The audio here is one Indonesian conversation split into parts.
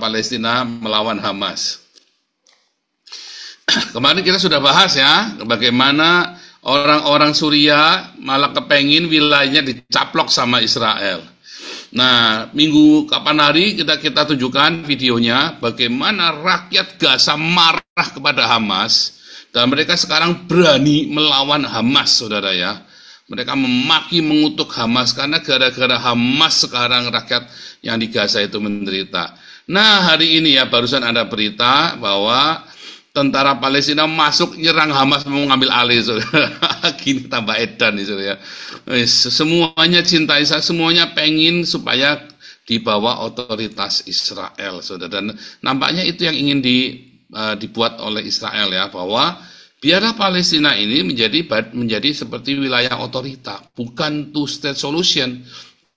Palestina melawan Hamas. Kemarin kita sudah bahas ya, bagaimana orang-orang Suriah malah kepengin wilayahnya dicaplok sama Israel. Nah, minggu kapan hari kita tunjukkan videonya bagaimana rakyat Gaza marah kepada Hamas dan mereka sekarang berani melawan Hamas, saudara ya. Mereka memaki mengutuk Hamas karena gara-gara Hamas sekarang rakyat yang di Gaza itu menderita. Nah, hari ini ya barusan ada berita bahwa tentara Palestina masuk nyerang Hamas mau ngambil alih, saudara. Gini tambah edan nih, saudara. Semuanya cinta Israel, semuanya pengen supaya dibawa otoritas Israel, saudara. Dan nampaknya itu yang ingin dibuat oleh Israel ya, bahwa biarlah Palestina ini menjadi seperti wilayah otorita, bukan two-state solution.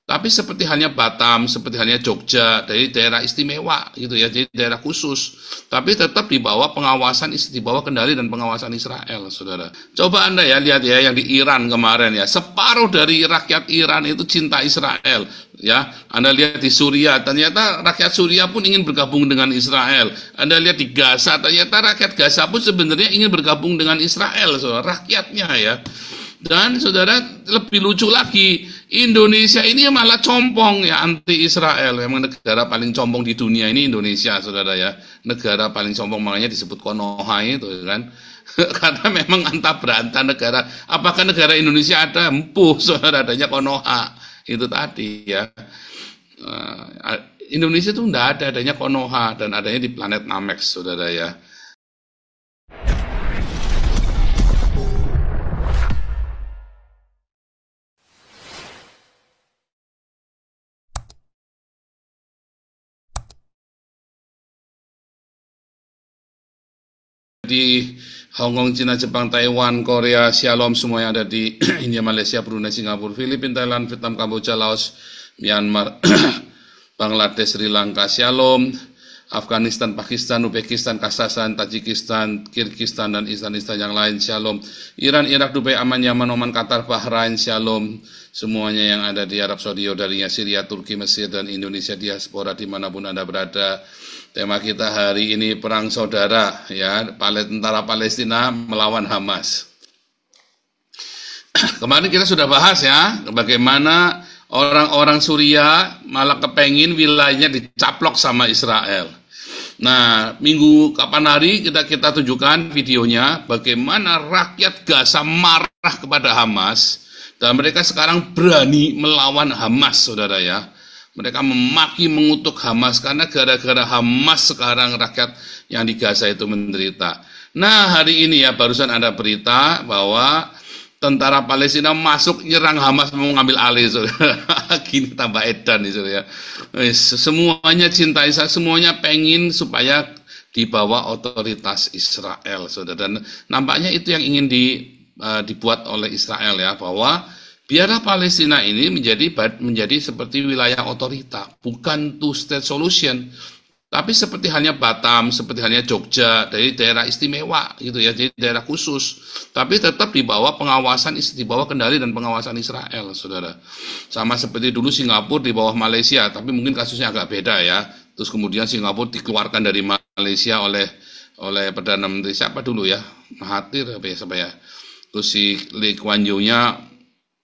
Tapi seperti halnya Batam, seperti halnya Jogja, dari daerah istimewa gitu ya, jadi daerah khusus. Tapi tetap di bawah pengawasan, di bawah kendali dan pengawasan Israel, saudara. Coba Anda ya lihat ya yang di Iran kemarin ya, separuh dari rakyat Iran itu cinta Israel. Ya, Anda lihat di Suriah, ternyata rakyat Suriah pun ingin bergabung dengan Israel. Anda lihat di Gaza, ternyata rakyat Gaza pun sebenarnya ingin bergabung dengan Israel, saudara, rakyatnya ya. Dan saudara, lebih lucu lagi, Indonesia ini malah compong ya anti Israel. Memang negara paling compong di dunia ini Indonesia, saudara ya. Negara paling compong makanya disebut Konoha itu kan. Karena memang antah berantah negara. Apakah negara Indonesia ada? Empuh, saudara, adanya Konoha. Itu tadi ya. Indonesia itu tidak ada, adanya Konoha dan adanya di planet Namek, saudara ya. Di Hong Kong, Cina, Jepang, Taiwan, Korea, Shalom, semua yang ada di India, Malaysia, Brunei, Singapura, Filipina, Thailand, Vietnam, Kamboja, Laos, Myanmar, Bangladesh, Sri Lanka, Shalom, Afghanistan, Pakistan, Uzbekistan, Kazakhstan, Tajikistan, Kirgistan, dan Istan yang lain, Shalom, Iran, Irak, Dubai, Aman, Yaman, Oman, Qatar, Bahrain, Shalom, semuanya yang ada di Arab Saudi, Yordania, Syria, Turki, Mesir, dan Indonesia, diaspora dimanapun Anda berada. Tema kita hari ini perang saudara ya, tentara Palestina melawan Hamas. Kemarin kita sudah bahas ya, bagaimana orang-orang Suriah malah kepengin wilayahnya dicaplok sama Israel. Nah, minggu kapan hari kita tunjukkan videonya bagaimana rakyat Gaza marah kepada Hamas dan mereka sekarang berani melawan Hamas, saudara ya. Mereka memaki mengutuk Hamas karena gara-gara Hamas sekarang rakyat yang di Gaza itu menderita. Nah, hari ini ya barusan ada berita bahwa tentara Palestina masuk nyerang Hamas mau ngambil alih, saudara. Gini tambah edan nih, saudara. Semuanya cinta Israel, semuanya pengen supaya dibawa otoritas Israel, saudara. Dan nampaknya itu yang ingin dibuat oleh Israel ya, bahwa biarlah Palestina ini menjadi seperti wilayah otorita, bukan two-state solution. Tapi seperti halnya Batam, seperti halnya Jogja, dari daerah istimewa gitu ya, jadi daerah khusus. Tapi tetap di bawah pengawasan, di bawah kendali dan pengawasan Israel, saudara. Sama seperti dulu Singapura di bawah Malaysia, tapi mungkin kasusnya agak beda ya. Terus kemudian Singapura dikeluarkan dari Malaysia oleh Perdana Menteri siapa dulu ya, Mahathir apa ya. Terus si Lee Kuan Yew-nya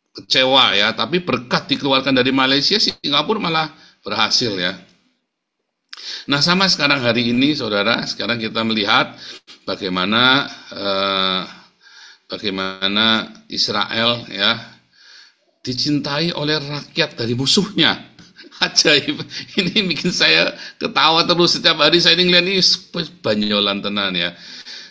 kecewa ya, tapi berkat dikeluarkan dari Malaysia, Singapura malah berhasil ya. Nah, sama sekarang hari ini, saudara, sekarang kita melihat bagaimana Israel ya dicintai oleh rakyat dari musuhnya. Ajaib, ini bikin saya ketawa terus setiap hari saya ngeliat ini banyolan tenan ya.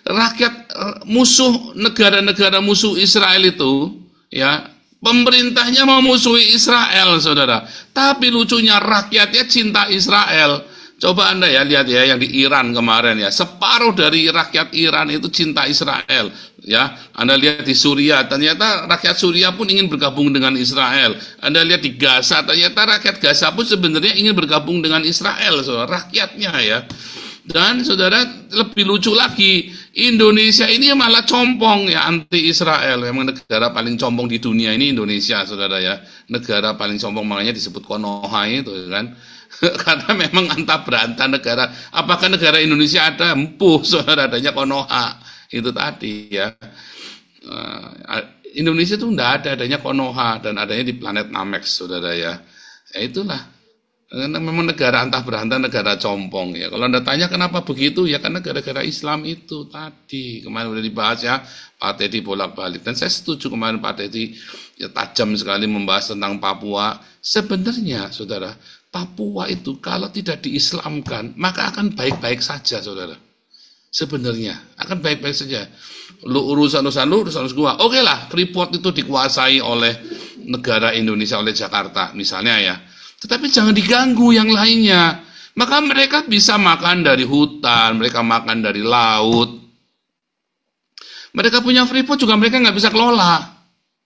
Rakyat musuh negara-negara musuh Israel itu ya, pemerintahnya memusuhi Israel, saudara. Tapi lucunya rakyatnya cinta Israel. Coba Anda ya lihat ya yang di Iran kemarin ya, separuh dari rakyat Iran itu cinta Israel. Ya, Anda lihat di Suriah, ternyata rakyat Suriah pun ingin bergabung dengan Israel. Anda lihat di Gaza, ternyata rakyat Gaza pun sebenarnya ingin bergabung dengan Israel, saudara, rakyatnya ya. Dan saudara, lebih lucu lagi, Indonesia ini malah compong ya anti Israel. Memang negara paling compong di dunia ini Indonesia, saudara ya. Negara paling compong makanya disebut Konoha itu kan. Karena memang antah berantah negara. Apakah negara Indonesia ada? Empuh, saudara, adanya Konoha. Itu tadi ya. Indonesia itu tidak ada, adanya Konoha dan adanya di planet Namek, saudara ya. Ya itulah. Karena memang negara antah berantah, negara compong ya. Kalau Anda tanya kenapa begitu, ya karena gara-gara Islam itu tadi. Kemarin udah dibahas ya, Pak Teddy bolak-balik. Dan saya setuju kemarin Pak Teddy ya, tajam sekali membahas tentang Papua. Sebenarnya, saudara, Papua itu kalau tidak diislamkan, maka akan baik-baik saja, saudara. Sebenarnya, akan baik-baik saja. Urusan gua. Oke lah, Freeport itu dikuasai oleh negara Indonesia, oleh Jakarta, misalnya ya. Tetapi jangan diganggu yang lainnya. Maka mereka bisa makan dari hutan, mereka makan dari laut. Mereka punya Freeport juga mereka nggak bisa kelola.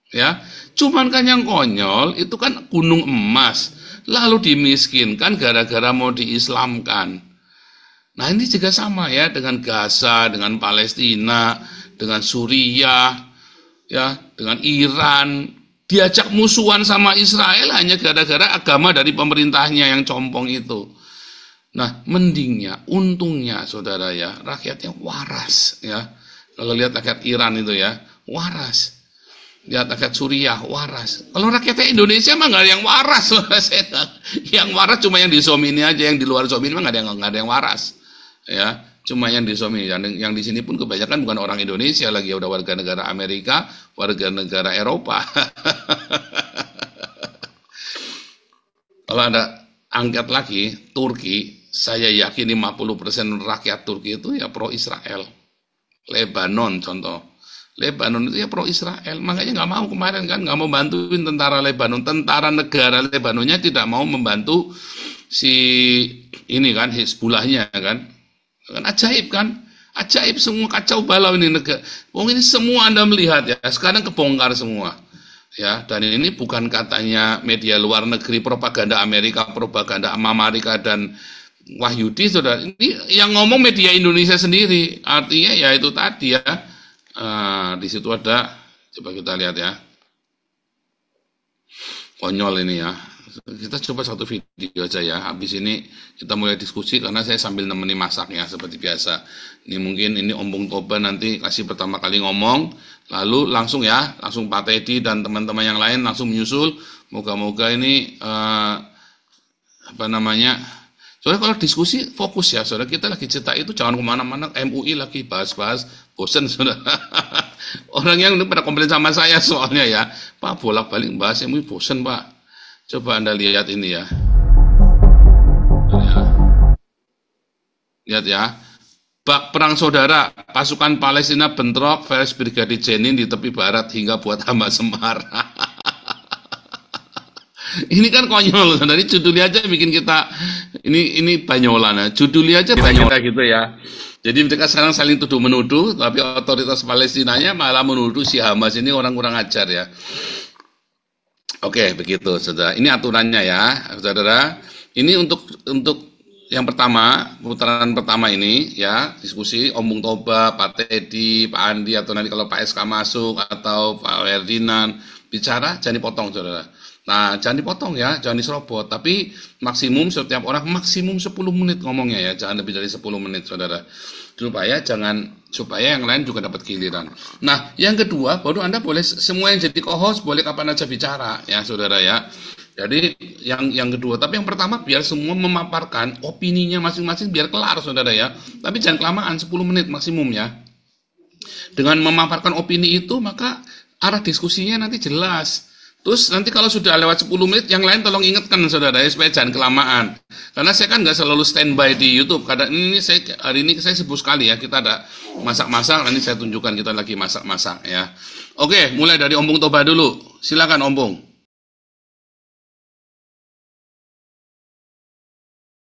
Ya, cuman kan yang konyol itu kan gunung emas, lalu dimiskinkan gara-gara mau diislamkan. Nah ini juga sama ya dengan Gaza, dengan Palestina, dengan Suriah, ya, dengan Iran. Diajak musuhan sama Israel hanya gara-gara agama dari pemerintahnya yang compong itu. Nah, mendingnya, untungnya, saudara ya, rakyatnya waras ya. Kalau lihat rakyat Iran itu ya, waras. Lihat rakyat Suriah, waras. Kalau rakyatnya Indonesia mah nggak ada yang waras, yang waras cuma yang di Somini aja, yang di luar Somini mah nggak ada yang waras, ya. Cuma yang di Somini, yang di sini pun kebanyakan bukan orang Indonesia lagi, udah warga negara Amerika, warga negara Eropa. Kalau Anda angkat lagi Turki, saya yakin 50% rakyat Turki itu ya pro Israel. Lebanon contoh, Lebanon itu ya pro Israel, makanya nggak mau kemarin kan, nggak mau bantuin tentara Lebanon, tentara negara Lebanonnya tidak mau membantu si ini kan Hizbullahnya kan ajaib kan, ajaib semua kacau balau ini negara. Ini semua Anda melihat ya, sekarang kebongkar semua. Ya, dan ini bukan katanya media luar negeri, propaganda Amerika, propaganda Amerika dan Wahyudi, saudara. Ini yang ngomong media Indonesia sendiri. Artinya ya itu tadi ya. Di situ ada, coba kita lihat ya. Konyol ini ya. Kita coba satu video aja ya. Habis ini kita mulai diskusi karena saya sambil nemeni masak ya seperti biasa. Ini mungkin ini Ombong Toba nanti kasih pertama kali ngomong, lalu langsung ya, langsung Pak Teddy dan teman-teman yang lain langsung menyusul. Moga-moga ini apa namanya? Soalnya kalau diskusi fokus ya, saudara, kita lagi cetak itu jangan kemana-mana. MUI lagi bahas-bahas, bosen saudara. Orang yang pada komplain sama saya soalnya ya, Pak bolak-balik bahas MUI bosen Pak. Coba Anda lihat ini ya. Lihat ya. Bak perang saudara, pasukan Palestina bentrok versus Brigadir Jenin di tepi barat hingga buat hamba Semar. Ini kan konyol, dari judulnya aja bikin kita ini banyolan ya. Judulnya aja banyolan gitu ya. Jadi mereka sekarang saling tuduh menuduh, tapi otoritas Palestinanya malah menuduh si Hamas ini orang kurang ajar ya. Oke, begitu saudara. Ini aturannya ya, saudara. Ini untuk yang pertama, putaran pertama ini ya, diskusi Ombong Toba, Pak Teddy, Pak Andi, atau nanti kalau Pak SK masuk atau Pak Ferdinand bicara, jangan dipotong saudara. Nah, jangan dipotong ya, jangan diserobot, tapi maksimum setiap orang maksimum 10 menit ngomongnya ya, jangan lebih dari 10 menit saudara. Supaya yang lain juga dapat giliran. Nah, yang kedua, baru Anda boleh semua yang jadi co-host boleh kapan aja bicara ya saudara ya. Jadi yang kedua, tapi yang pertama biar semua memaparkan opininya masing-masing biar kelar saudara ya. Tapi jangan kelamaan, 10 menit maksimum ya. Dengan memaparkan opini itu maka arah diskusinya nanti jelas. Terus nanti kalau sudah lewat 10 menit, yang lain tolong ingatkan saudara ya, supaya jangan kelamaan. Karena saya kan nggak selalu standby di YouTube. Kadang hari ini saya sibuk sekali ya, kita ada masak-masak, nanti saya tunjukkan kita lagi masak-masak ya. Oke, mulai dari Ombong Toba dulu. Silakan Ombong.